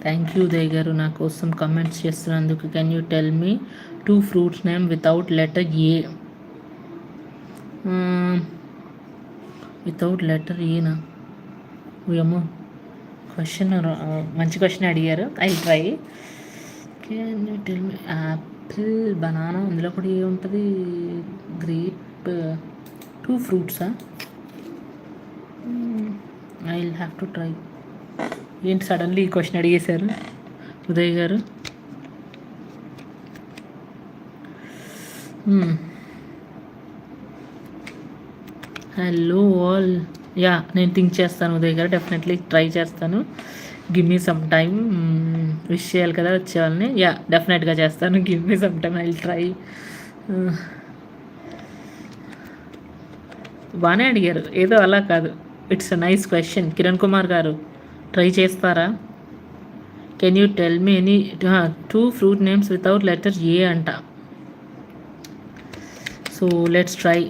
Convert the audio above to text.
Thank you Uday గారు నా కోసం కమెంట్స్ చేస్తున్నందుకు. Can you tell me 2 fruits name without letter A? Without letter ఏనా? ఏమో క్వశ్చన్ మంచి క్వశ్చన్ అడిగారు. I try. Can you tell me apple, banana, అందులో కూడా ఏ ఉంటుంది? గ్రేప్. 2 ఫ్రూట్సా? I will have to try. ఏంటి సడన్లీ ఈ క్వశ్చన్ అడిగేశారు Uday garu? Hello all. Yeah, నేను థింక్ చేస్తాను ఉదయ్ గారు, డెఫినెట్లీ ట్రై చేస్తాను. Give me some time. Wish చేయాలి కదా వచ్చే వాళ్ళని. యా, డెఫినెట్గా చేస్తాను. Give me some time, I will try. బాగానే అడిగారు, ఏదో అలా కాదు. It's a nice question. Kiran Kumar garu try చేస్తారా? Can you tell me any 2 fruit names without letter A అంట. So let's try.